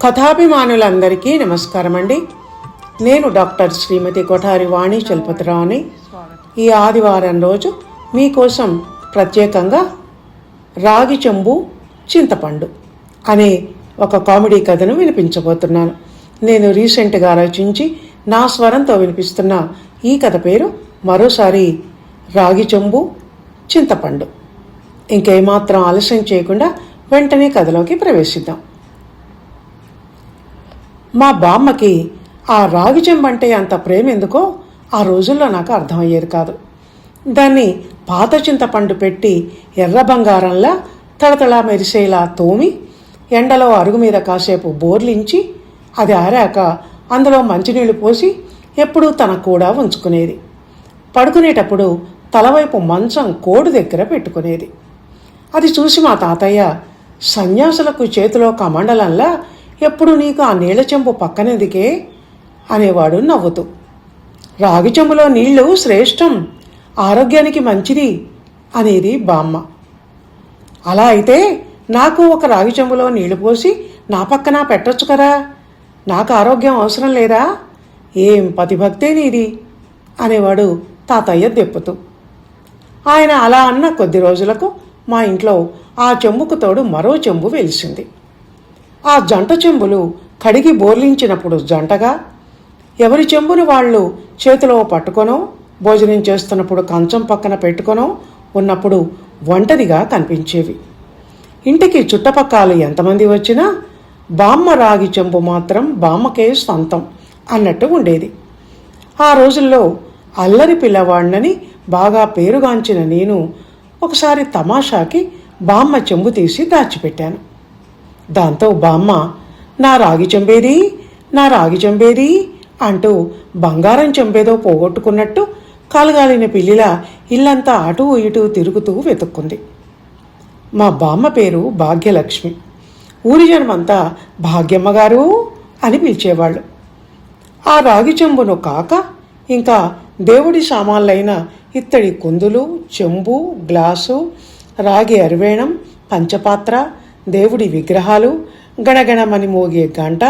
కథాభిమానులందరికీ నమస్కారం అండి. నేను డాక్టర్ శ్రీమతి కొఠారి వాణి చలపతిరావుని ఈ ఆదివారం రోజు మీకోసం ప్రత్యేకంగా రాగి చెంబు చింతపండు అనే ఒక కామెడీ కథను వినిపించబోతున్నాను. నేను రీసెంట్గా రచించి నా స్వరంతో వినిపిస్తున్న ఈ కథ పేరు మరోసారి రాగి చెంబు చింతపండు. ఇంకేమాత్రం ఆలస్యం చేయకుండా వెంటనే కథలోకి ప్రవేశిద్దాం. మా బామ్మకి ఆ రాగి చెంబంటే అంత ప్రేమ ఎందుకో ఆ రోజుల్లో నాకు అర్థమయ్యేది కాదు. దాన్ని పాత చింతపండు పెట్టి ఎర్ర బంగారంలా తళతళ మెరిసేలా తోమి ఎండలో అరుగు మీద కాసేపు బోర్లించి అది ఆరాక అందులో మంచినీళ్లు పోసి ఎప్పుడూ తన కూడా ఉంచుకునేది. పడుకునేటప్పుడు తలవైపు మంచం కోడు దగ్గర పెట్టుకునేది. అది చూసి మా తాతయ్య సన్యాసులకు చేతిలో కమండలంలా ఎప్పుడు నీకు ఆ నీళ్ల చెంబు పక్కనెందుకే అనేవాడు నవ్వుతూ. రాగి చెంబులో నీళ్లు శ్రేష్టం, ఆరోగ్యానికి మంచిది అనేది బామ్మ. అలా అయితే నాకు ఒక రాగి చెంబులో నీళ్లు పోసి నా పక్కన పెట్టొచ్చు కదా, నాకు ఆరోగ్యం అవసరం లేదా, ఏం పతిభక్తే నీది అనేవాడు తాతయ్య దెప్పుతూ. ఆయన అలా అన్న కొద్ది రోజులకు మా ఇంట్లో ఆ చెంబుకు తోడు మరో చెంబు వెలిసింది. ఆ జంట చెంబులు కడిగి బోర్లించినప్పుడు జంటగా, ఎవరి చెంబును వాళ్ళు చేతిలో పట్టుకొనో భోజనం చేస్తున్నప్పుడు కంచం పక్కన పెట్టుకొనో ఉన్నప్పుడు ఒంటరిగా కనిపించేవి. ఇంటికి చుట్టపక్కల ఎంతమంది వచ్చినా బామ్మ రాగి చెంబు మాత్రం బామ్మకే సొంతం అన్నట్టు ఉండేది. ఆ రోజుల్లో అల్లరి పిల్లవాడినని బాగా పేరుగాంచిన నేను ఒకసారి తమాషాకి బామ్మ చెంబు తీసి దాచిపెట్టాను. దాంతో బామ్మ నా రాగి చెంబేది, నా రాగి చెంబేది అంటూ బంగారం చెంబేదో పోగొట్టుకున్నట్టు కాలుగాలిన పిల్లిలా ఇల్లంతా అటూ ఇటూ తిరుగుతూ వెతుక్కుంది. మా బామ్మ పేరు భాగ్యలక్ష్మి. ఊరి జనమంతా భాగ్యమ్మగారు అని పిలిచేవాళ్ళు. ఆ రాగి చెంబును కాక ఇంకా దేవుడి సామాన్లైన ఇత్తడి కుందులు, చెంబు, గ్లాసు, రాగి అరివేణం, పంచపాత్ర, దేవుడి విగ్రహాలు, గణగణమని మోగే గంట,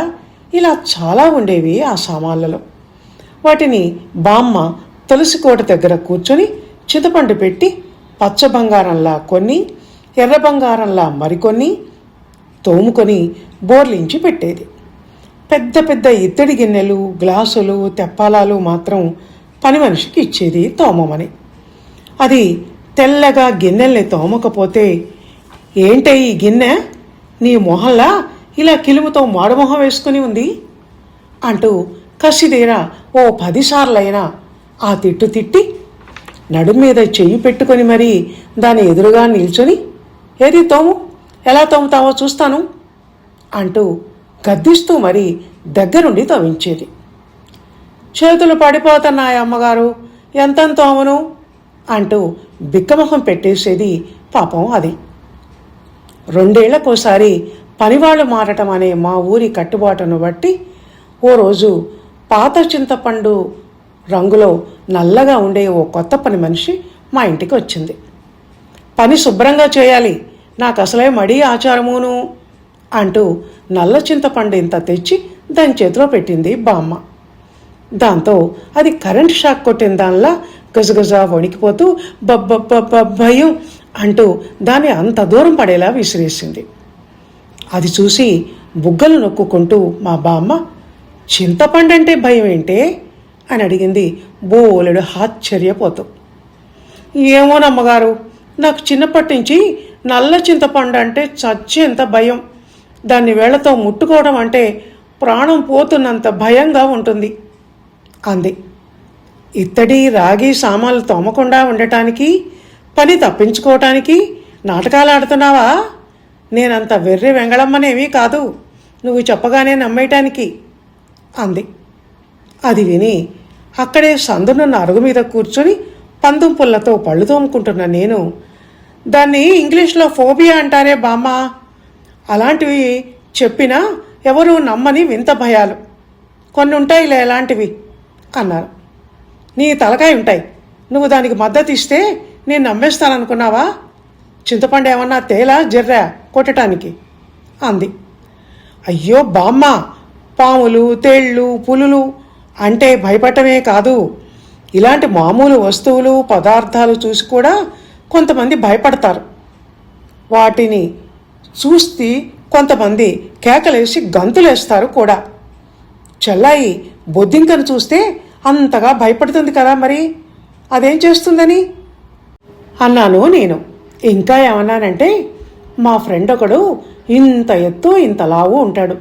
ఇలా చాలా ఉండేవి ఆ సామాన్లలో. వాటిని బామ్మ తులసి కోట దగ్గర కూర్చొని చింతపండు పెట్టి పచ్చ బంగారంలా కొన్ని, ఎర్ర బంగారంలా మరికొన్ని తోముకొని బోర్లించి పెట్టేది. పెద్ద పెద్ద ఇత్తడి గిన్నెలు, గ్లాసులు, తెప్పాలాలు మాత్రం పని మనిషికి ఇచ్చేది తోమమని. అది తెల్లగా గిన్నెల్ని తోమకపోతే, ఏంటే ఈ గిన్నె నీ మొహంలా ఇలా కిలుముతో మాడుమొహం వేసుకుని ఉంది అంటూ కసిదీరా ఓ 10 సార్లైనా ఆ తిట్టు తిట్టి నడుం మీద చెయ్యి పెట్టుకొని మరీ దాని ఎదురుగా నిల్చొని, ఏది తోము, ఎలా తోముతావో చూస్తాను అంటూ గద్దిస్తూ మరీ దగ్గరుండి తవ్వించేది. చేతులు పడిపోతున్నాయి అమ్మగారు, ఎంతం తోమును అంటూ బిక్కమొహం పెట్టేసేది పాపం అది. 2 ఏళ్లకోసారి పనివాళ్లు మారటం అనే మా ఊరి కట్టుబాటును బట్టి ఓ రోజు పాత చింతపండు రంగులో నల్లగా ఉండే ఓ కొత్త పని మనిషి మా ఇంటికి వచ్చింది. పని శుభ్రంగా చేయాలి, నాకు అసలే మడి ఆచారమును అంటూ నల్ల చింతపండు ఇంత తెచ్చి దాని చేతిలో పెట్టింది బామ్మ. దాంతో అది కరెంట్ షాక్ కొట్టిన దానిలా గజగజ వణికిపోతూ భయం అంటూ దాన్ని అంత దూరం పడేలా విసిరేసింది. అది చూసి బుగ్గలు నొక్కుంటూ మా బామ్మ, చింతపండంటే భయం ఏంటే అని అడిగింది బోలెడు ఆశ్చర్యపోతూ. ఏమోనమ్మగారు, నాకు చిన్నప్పటి నుంచి నల్ల చింతపండు అంటే చచ్చేంత భయం, దాన్ని వేళ్లతో ముట్టుకోవడం అంటే ప్రాణం పోతున్నంత భయంగా ఉంటుంది అంది. ఇత్తడి రాగి సామాన్లు తోమకుండా ఉండటానికి, పని తప్పించుకోవటానికి నాటకాలు ఆడుతున్నావా? నేనంత వెర్రి వెంగళమ్మనేమీ కాదు, నువ్వు చెప్పగానే నమ్మేయటానికి అంది. అది విని అక్కడే సందునున్న అరుగు మీద కూర్చొని పందుం పుల్లతో పళ్ళు తోముకుంటున్న నేను, దాన్ని ఇంగ్లీష్లో ఫోబియా అంటారే బామ్మ, అలాంటివి చెప్పినా ఎవరూ నమ్మని వింత భయాలు కొన్ని ఉంటాయిలే అలాంటివి అన్నారు. నీ తలకాయ ఉంటాయి, నువ్వు దానికి మద్దతు ఇస్తే నేను నమ్మేస్తాననుకున్నావా? చింతపండు ఏమన్నా తేలా జర్రా కొట్టడానికి అంది. అయ్యో బామ్మ, పాములు, తేళ్ళు, పులులు అంటే భయపడటమే కాదు, ఇలాంటి మామూలు వస్తువులు, పదార్థాలు చూసి కూడా కొంతమంది భయపడతారు. వాటిని చూస్తే కొంతమంది కేకలేసి గంతులేస్తారు కూడా. చెల్లాయి బొద్దింకను చూస్తే అంతగా భయపడుతుంది కదా, మరి అదేం చేస్తుందని అన్నాను నేను. ఇంకా ఏమన్నానంటే, మా ఫ్రెండ్ ఒకడు ఇంత ఎత్తు ఇంత లావు ఉంటాడు,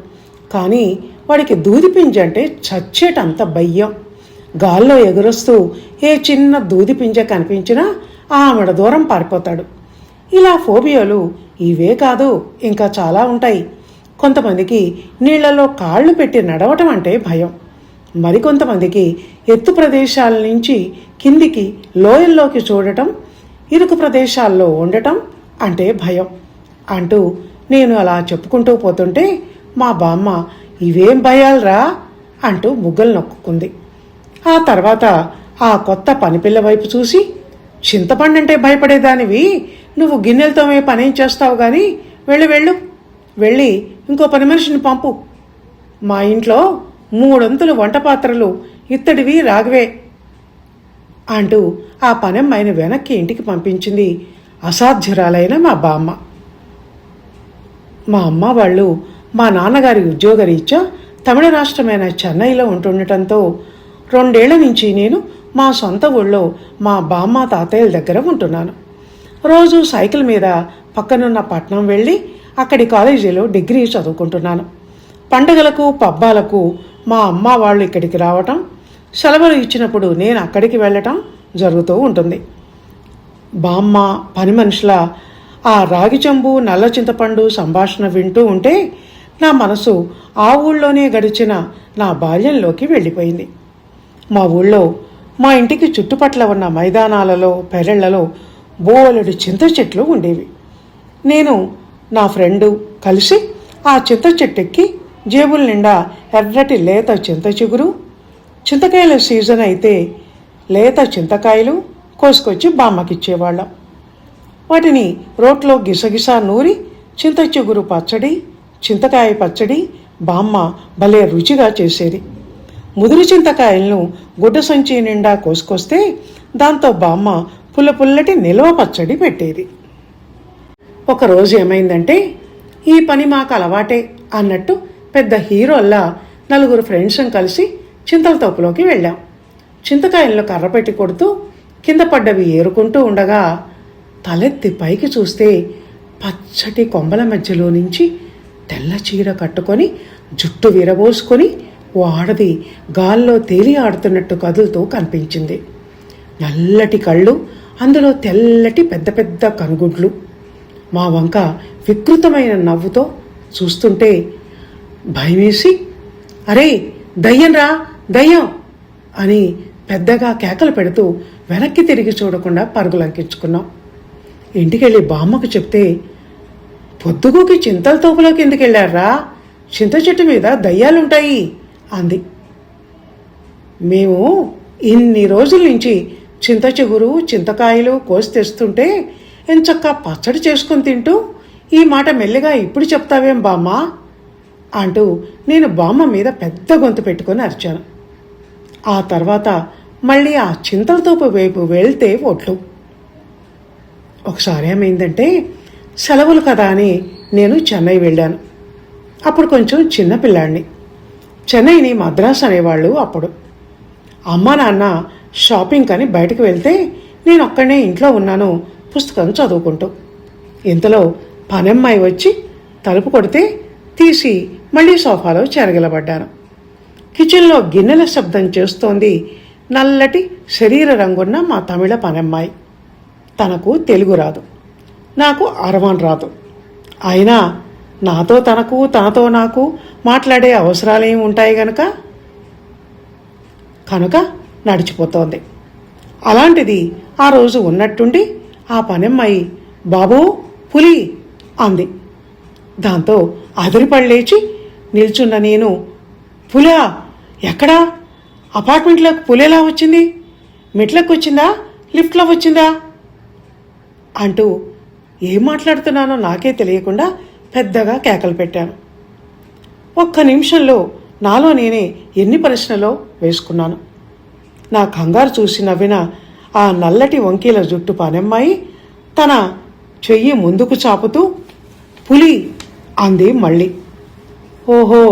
కానీ వాడికి దూదిపింజ అంటే చచ్చేటంత భయం. గాల్లో ఎగురొస్తూ ఏ చిన్న దూదిపింజ కనిపించినా ఆమెడ దూరం పారిపోతాడు. ఇలా ఫోబియాలు ఇవే కాదు, ఇంకా చాలా ఉంటాయి. కొంతమందికి నీళ్లలో కాళ్ళు పెట్టి నడవటం అంటే భయం. మరికొంతమందికి ఎత్తు ప్రదేశాల నుంచి కిందికి లోయల్లోకి చూడటం, ఇరుకు ప్రదేశాల్లో ఉండటం అంటే భయం అంటూ నేను అలా చెప్పుకుంటూ పోతుంటే మా బామ్మ ఇవేం భయాలరా అంటూ బుగ్గలు నొక్కుంది. ఆ తర్వాత ఆ కొత్త పనిపిల్ల వైపు చూసి, చింతపండంటే భయపడేదానివి నువ్వు గిన్నెలతో పనేం చేస్తావు గాని వెళ్ళి ఇంకో పని మనిషిని పంపు. మా ఇంట్లో 3 వంట పాత్రలు ఇత్తడివి రాగవే అంటూ ఆ పనమ్మాయిని వెనక్కి ఇంటికి పంపించింది అసాధ్యురాలైన మా బామ్మ. మా అమ్మ వాళ్ళు మా నాన్నగారి ఉద్యోగరీత్యా తమిళ రాష్ట్రమైన చెన్నైలో ఉంటుండటంతో 2 ఏళ్ల నుంచి నేను మా సొంత ఊళ్ళో మా బామ్మ తాతయ్యల దగ్గర ఉంటున్నాను. రోజు సైకిల్ మీద పక్కనున్న పట్నం వెళ్ళి అక్కడి కాలేజీలో డిగ్రీ చదువుకుంటున్నాను. పండుగలకు పబ్బాలకు మా అమ్మ వాళ్ళు ఇక్కడికి రావటం, సెలవులు ఇచ్చినప్పుడు నేను అక్కడికి వెళ్ళటం జరుగుతూ ఉంటుంది. బామ్మ పని మనుషుల ఆ రాగి చెంబు, నల్ల చింతపండు సంభాషణ వింటూ ఉంటే నా మనసు ఆ ఊళ్ళోనే గడిచిన నా బాల్యంలోకి వెళ్ళిపోయింది. మా ఊళ్ళో మా ఇంటికి చుట్టుపట్ల ఉన్న మైదానాలలో, పెరళ్లలో బోలెడు చింత చెట్లు ఉండేవి. నేను నా ఫ్రెండు కలిసి ఆ చింత చెట్టెక్కి జేబుల నిండా ఎర్రటి లేత చింత చిగురు, చింతకాయల సీజన్ అయితే లేత చింతకాయలు కోసుకొచ్చి బామ్మకిచ్చేవాళ్ళం. వాటిని రోట్లో గిసగిస నూరి చింత చిగురు పచ్చడి, చింతకాయ పచ్చడి బామ్మ భలే రుచిగా చేసేది. ముదురు చింతకాయలను గుడ్డ సంచి నిండా కోసుకొస్తే దాంతో బామ్మ పుల్లటి నిల్వ పచ్చడి పెట్టేది. ఒకరోజు ఏమైందంటే, ఈ పని మాకు అలవాటే అన్నట్టు పెద్ద హీరోల్లా 4 ఫ్రెండ్స్ కలిసి చింతల తోపులోకి వెళ్ళాం. చింతకాయలను కర్ర పెట్టి కొడుతూ కింద పడ్డవి ఏరుకుంటూ ఉండగా తలెత్తి పైకి చూస్తే పచ్చటి కొమ్మల మధ్యలో నుంచి తెల్ల చీర కట్టుకొని జుట్టు విరబోసుకొని వాడది గాల్లో తేలి ఆడుతున్నట్టు కదులుతూ కనిపించింది. నల్లటి కళ్ళు, అందులో తెల్లటి పెద్ద పెద్ద కనుగుడ్లు. మా వంక వికృతమైన నవ్వుతో చూస్తుంటే భయమేసి, అరే దయ్యంరా దయ్యం అని పెద్దగా కేకలు పెడుతూ వెనక్కి తిరిగి చూడకుండా పరుగులంకించుకున్నాం. ఇంటికెళ్ళి బామ్మకు చెప్తే, పొద్దుగూకి చింతల తోపులోకి ఎందుకు వెళ్ళారా, చింత చెట్టు మీద దయ్యాలుంటాయి అంది. మేము ఇన్ని రోజుల నుంచి చింత చిగురు, చింతకాయలు కోసి తెస్తుంటే ఎంచక్కా పచ్చడి చేసుకొని తింటూ ఈ మాట మెల్లిగా ఇప్పుడు చెప్తావేం బామ్మ అంటూ నేను బామ్మ మీద పెద్ద గొంతు పెట్టుకొని అరిచాను. ఆ తర్వాత మళ్ళీ ఆ చింతల తోపు వైపు వెళ్తే ఒట్లు. ఒకసారి ఏమైందంటే, సెలవులు కదా అని నేను చెన్నై వెళ్ళాను. అప్పుడు కొంచెం చిన్నపిల్లాడిని. చెన్నైని మద్రాసు అనేవాళ్ళు అప్పుడు. అమ్మ నాన్న షాపింగ్ అని బయటకు వెళ్తే నేను ఒక్కడే ఇంట్లో ఉన్నాను పుస్తకం చదువుకుంటూ. ఇంతలో పనమ్మాయి వచ్చి తలుపు కొడితే తీసి మళ్ళీ సోఫాలో చెరగిలబడ్డాను. కిచెన్లో గిన్నెల శబ్దం చేస్తోంది నల్లటి శరీర రంగున్న మా తమిళ పనమ్మాయి. తనకు తెలుగు రాదు, నాకు అరవన్ రాదు. అయినా నాతో తనకు, తనతో నాకు మాట్లాడే అవసరాలేమి ఉంటాయి కనుక నడిచిపోతోంది. అలాంటిది ఆ రోజు ఉన్నట్టుండి ఆ పనమ్మాయి బాబూ పులి అంది. దాంతో అదిరిపడలేచి నిల్చున్న నేను, పులా ఎక్కడా, అపార్ట్మెంట్లోకి పులి ఎలా వచ్చింది, మెట్లకు వచ్చిందా, లిఫ్ట్లో వచ్చిందా అంటూ ఏం మాట్లాడుతున్నానో నాకే తెలియకుండా పెద్దగా కేకలు పెట్టాను. ఒక్క నిమిషంలో నాలో నేనే ఎన్ని ప్రశ్నలో వేసుకున్నాను. నా కంగారు చూసి నవ్విన ఆ నల్లటి వంకీల జుట్టు పనమ్మాయి తన చెయ్యి ముందుకు చాపుతూ పులి అంది మళ్ళీ. ఓహో,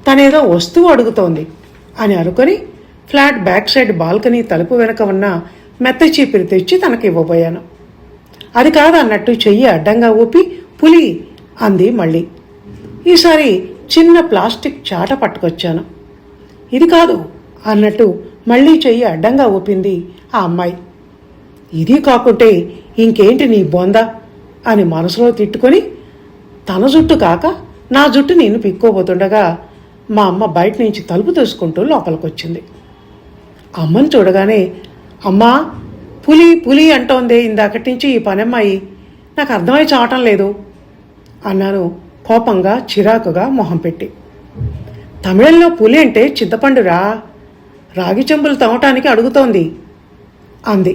తనేదో వస్తువు అడుగుతోంది అని అనుకొని ఫ్లాట్ బ్యాక్ సైడ్ బాల్కనీ తలుపు వెనక ఉన్న మెత్త చీపిరి తెచ్చి తనకి ఇవ్వబోయాను. అది కాదు అన్నట్టు చెయ్యి అడ్డంగా ఊపి పులి అంది మళ్ళీ. ఈసారి చిన్న ప్లాస్టిక్ చాట పట్టుకొచ్చాను. ఇది కాదు అన్నట్టు మళ్ళీ చెయ్యి అడ్డంగా ఊపింది ఆ అమ్మాయి. ఇది కాకుంటే ఇంకేంటి నీ బొంద అని మనసులో తిట్టుకొని తన జుట్టు కాక నా జుట్టు నేను పిక్కోబోతుండగా మా అమ్మ బయట నుంచి తలుపు తోసుకుంటూ లోపలికొచ్చింది. అమ్మని చూడగానే, అమ్మా పులి పులి అంటోందే ఇందాకటి నుంచి ఈ పనమ్మాయి, నాకు అర్థమై చావటం లేదు అన్నాను కోపంగా చిరాకుగా మొహం పెట్టి. తమిళంలో పులి అంటే చింతపండురా, రాగి చెంబులు తవ్వటానికి అడుగుతోంది అంది.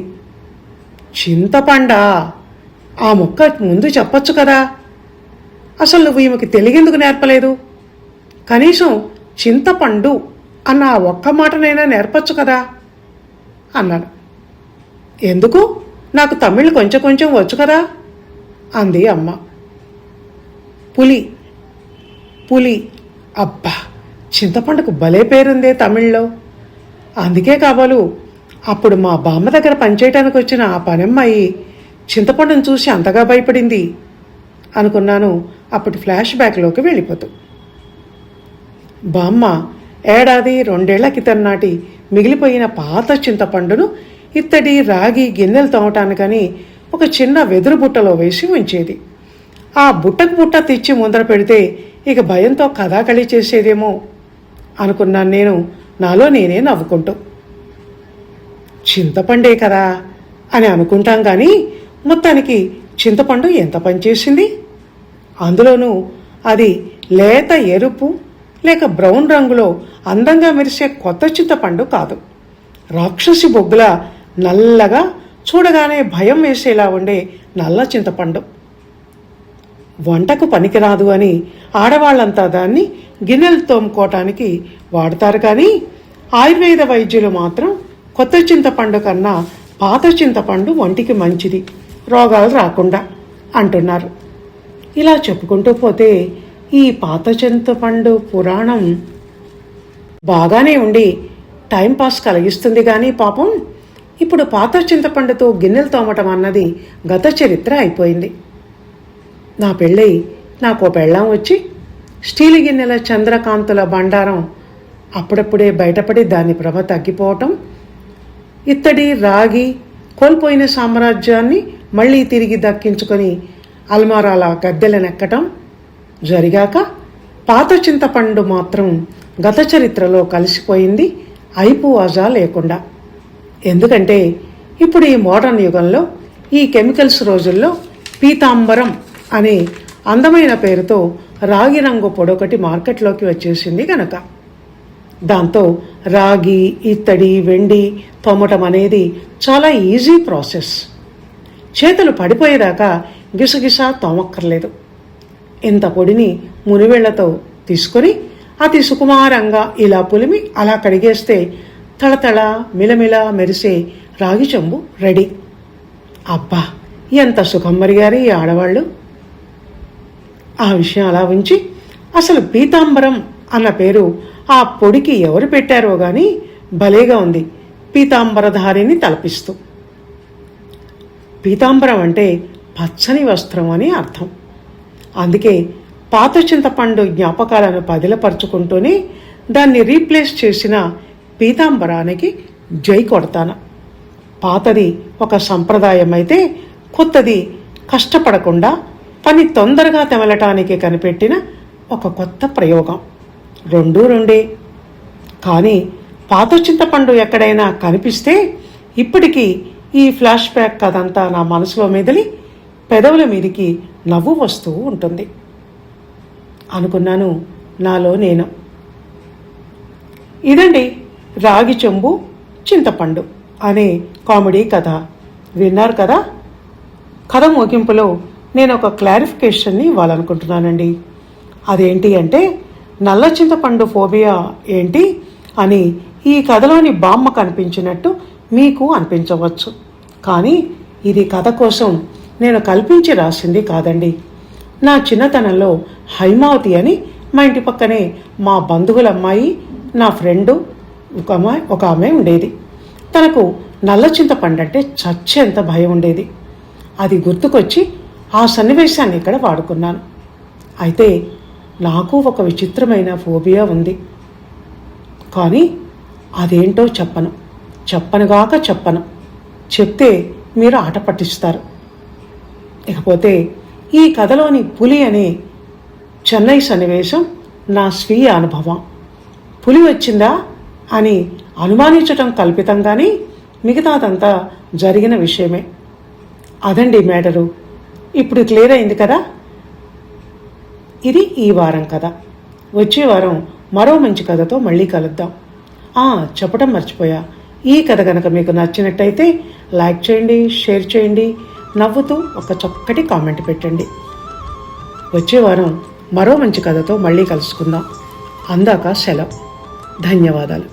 చింతపండా? ఆ ముక్క ముందు చెప్పొచ్చు కదా. అసలు నువ్వు ఈమెకి తెలుగెందుకు నేర్పలేదు? కనీసం చింతపండు అన్న ఆ ఒక్క మాటనైనా నేర్పచ్చు కదా అన్నాను. ఎందుకు, నాకు తమిళ్ కొంచెం కొంచెం వచ్చు కదా అంది అమ్మ. పులి పులి, అబ్బా చింతపండుకు భలే పేరుందే తమిళ్లో. అందుకే కాబోలు అప్పుడు మా బామ్మ దగ్గర పనిచేయటానికి వచ్చిన ఆ పనమ్మాయి చింతపండును చూసి అంతగా భయపడింది అనుకున్నాను అప్పటి ఫ్లాష్ బ్యాక్లోకి వెళ్ళిపోతూ. బామ్మ ఏడాది 2 ఏళ్ల క్రితం నాటి మిగిలిపోయిన పాత చింతపండును ఇత్తడి రాగి గిన్నెలు తోమటానికని ఒక చిన్న వెదురు బుట్టలో వేసి ఉంచేది. ఆ బుట్టకు బుట్ట తెచ్చి ముందర పెడితే ఇక భయంతో కథాకళి చేసేదేమో అనుకున్నాను నేను నాలో నేనే నవ్వుకుంటూ. చింతపండే కదా అని అనుకుంటాం కానీ మొత్తానికి చింతపండు ఎంత పనిచేసింది. అందులోనూ అది లేత ఎరుపు లేక బ్రౌన్ రంగులో అందంగా మెరిసే కొత్త చింతపండు కాదు. రాక్షసి బొగ్గుల నల్లగా చూడగానే భయం వేసేలా ఉండే నల్ల చింతపండు. వంటకు పనికిరాదు అని ఆడవాళ్లంతా దాన్ని గిన్నెలు తోముకోవటానికి వాడతారు కానీ ఆయుర్వేద వైద్యులు మాత్రం కొత్త చింతపండు కన్నా పాత చింతపండు ఒంటికి మంచిది, రోగాలు రాకుండా అంటున్నారు. ఇలా చెప్పుకుంటూ పోతే ఈ పాత చింతపండు పురాణం బాగానే ఉండి టైంపాస్ కలిగిస్తుంది కానీ పాపం ఇప్పుడు పాత చింతపండుతో గిన్నెలు తోమటం అన్నది గత చరిత్ర అయిపోయింది. నా పెళ్ళై నాకు పెళ్ళాం వచ్చి స్టీల్ గిన్నెల చంద్రకాంతుల బండారం అప్పుడప్పుడే బయటపడి దాని ప్రభ తగ్గిపోవటం, ఇత్తడి రాగి కోల్పోయిన సామ్రాజ్యాన్ని మళ్ళీ తిరిగి దక్కించుకొని అల్మారాల గద్దెలనెక్కటం జరిగాక పాత చింతపండు మాత్రం గత చరిత్రలో కలిసిపోయింది అయిపోవాజా లేకుండా. ఎందుకంటే ఇప్పుడు ఈ మోడర్న్ యుగంలో ఈ కెమికల్స్ రోజుల్లో పీతాంబరం అనే అందమైన పేరుతో రాగి రంగు పొడొకటి మార్కెట్లోకి వచ్చేసింది గనక దాంతో రాగి ఇత్తడి వెండి తోమటం అనేది చాలా ఈజీ ప్రాసెస్. చేతులు పడిపోయేదాకా గిసగిసా తోమక్కర్లేదు. ఇంత పొడిని మునివేళ్లతో తీసుకొని అతి సుకుమారంగా ఇలా పులిమి అలా కడిగేస్తే తళతళ మిలమిల మెరిసే రాగి చెంబు రెడీ. అబ్బా ఎంత సుఖం మరిగారు ఈ ఆడవాళ్ళు. ఆ విషయం అలా ఉంచి అసలు పీతాంబరం అన్న పేరు ఆ పొడికి ఎవరు పెట్టారో గాని భలేగా ఉంది, పీతాంబరధారిని తలపిస్తూ. పీతాంబరం అంటే పచ్చని వస్త్రం అని అర్థం. అందుకే పాత చింతపండు జ్ఞాపకాలను పదిలపరుచుకుంటూనే దాన్ని రీప్లేస్ చేసిన పీతాంబరానికి జై కొడతాను. పాతది ఒక సంప్రదాయం అయితే కొత్తది కష్టపడకుండా పని తొందరగా తెమలటానికి కనిపెట్టిన ఒక కొత్త ప్రయోగం. రెండూ రెండే. కానీ పాత చింతపండు ఎక్కడైనా కనిపిస్తే ఇప్పటికీ ఈ ఫ్లాష్ బ్యాక్ కథంతా నా మనసులో మెదిలి పెదవుల మీదికి నవ్వు వస్తూ ఉంటుంది అనుకున్నాను నాలో నేను. ఇదండి రాగి చెంబు చింతపండు అనే కామెడీ కథ. విన్నారు కదా. కథ ముగింపులో నేను ఒక క్లారిఫికేషన్ని ఇవ్వాలనుకుంటున్నానండి. అదేంటి అంటే నల్ల చింతపండు ఫోబియా ఏంటి అని ఈ కథలోని బామ్మ కనిపించినట్టు మీకు అనిపించవచ్చు. కానీ ఇది కథ కోసం నేను కల్పించి రాసింది కాదండి. నా చిన్నతనంలో హైమావతి అని మా ఇంటి పక్కనే మా బంధువుల అమ్మాయి, నా ఫ్రెండు ఒక ఆమె ఉండేది. తనకు నల్ల చింతపండు అంటే చచ్చేంత భయం ఉండేది. అది గుర్తుకొచ్చి ఆ సన్నివేశాన్ని ఇక్కడ వాడుకున్నాను. అయితే నాకు ఒక విచిత్రమైన ఫోబియా ఉంది. కానీ అదేంటో చెప్పనుగాక చెప్పను. చెప్తే మీరు ఆట పట్టిస్తారు. ఇకపోతే ఈ కథలోని పులి అనే చెన్నై సన్నివేశం నా స్వీయ అనుభవం. పులి వచ్చిందా అని అనుమానించటం కల్పితం, కానీ మిగతాదంతా జరిగిన విషయమే. అదండి మ్యాటరు. ఇప్పుడు క్లియర్ అయింది కదా. ఇది ఈ వారం కథ. వచ్చే వారం మరో మంచి కథతో మళ్ళీ కలుద్దాం. చెప్పడం మర్చిపోయా, ఈ కథ కనుక మీకు నచ్చినట్టయితే లైక్ చేయండి, షేర్ చేయండి, నవ్వుతూ ఒక చక్కటి కామెంట్ పెట్టండి. వచ్చే వారం మరో మంచి కథతో మళ్ళీ కలుసుకుందాం. అందాక సెలవు. ధన్యవాదాలు.